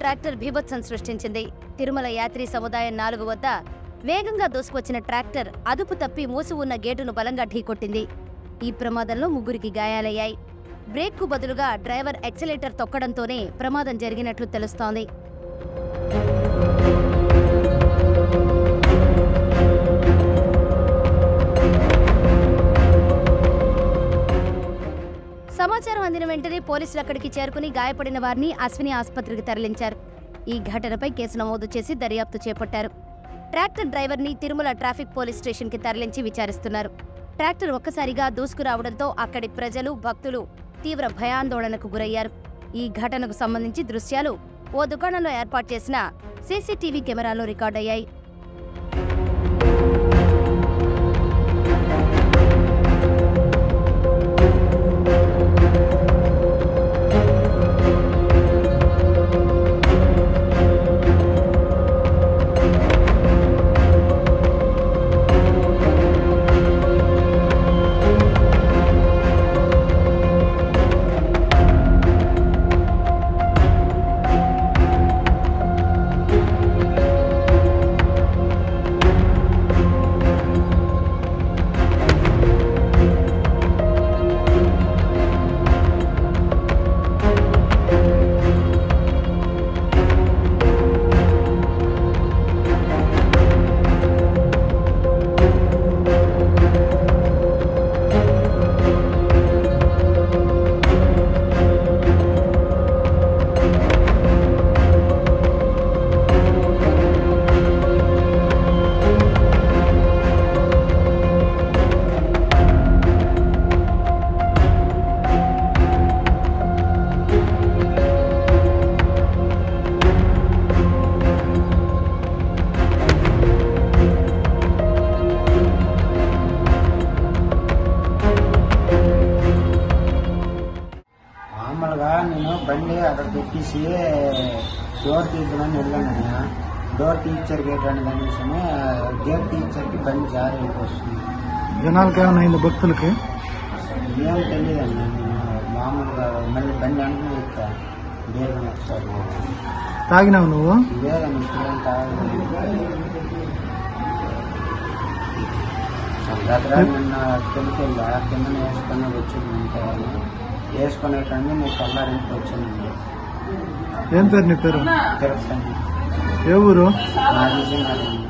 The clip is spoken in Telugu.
ట్రాక్టర్ బీభత్సం సృష్టించింది. తిరుమల యాత్రి సముదాయం 4 వద్ద వేగంగా దూసుకొచ్చిన ట్రాక్టర్ అదుపు తప్పి మూసి ఉన్న గేటును బలంగా ఢీకొట్టింది. ఈ ప్రమాదంలో 3కి గాయాలయ్యాయి. బ్రేక్కు బదులుగా డ్రైవర్ యాక్సిలేటర్ తొక్కడంతోనే ప్రమాదం జరిగినట్లు తెలుస్తోంది. సమాచారం అందిన వెంటనే పోలీసులు అక్కడికి చేరుకుని గాయపడిన వారిని అశ్విని ఆసుపత్రికి తరలించారు. ఈ ఘటనపై కేసు నమోదు చేసి దర్యాప్తు చేపట్టారు. ట్రాక్టర్ డ్రైవర్ని తిరుమల ట్రాఫిక్ పోలీస్ స్టేషన్కి తరలించి విచారిస్తున్నారు. ట్రాక్టర్ ఒక్కసారిగా దూసుకురావడంతో అక్కడి ప్రజలు, భక్తులు తీవ్ర భయాందోళనకు గురయ్యారు. ఈ ఘటనకు సంబంధించి దృశ్యాలు ఓ దుకాణంలో ఏర్పాటు చేసిన సీసీటీవీ కెమెరాలో రికార్డయ్యాయి. నేను బండి అక్కడ పెట్టేసి డోర్ తీద్దామని వెళ్ళానన్నా. డోర్ తీర్చారు గేట్ అని కనీసమే గేట్ తీర్చరికి బండి జారి అయిపోతుంది. జనాలకి ఏమైనా అయింది? భక్తులకి ఏం తెలియదన్నా. నేను మామూలుగా మళ్ళీ బండి అనుకుని ఎక్కా. వేగం ఒకసారి తాగినావు నువ్వు? వేగం ఇప్పుడేం తాగలేదు. దగ్గర నిన్న కెమికల్గా కింద వేసుకొని వచ్చింది. ఇంకా వేసుకునేటండి నేను కల్లారింటికి వచ్చానండి. ఏం పేరు నీ పేరు? తిరుపతి. ఏ ఊరు? నా విజయనగరం.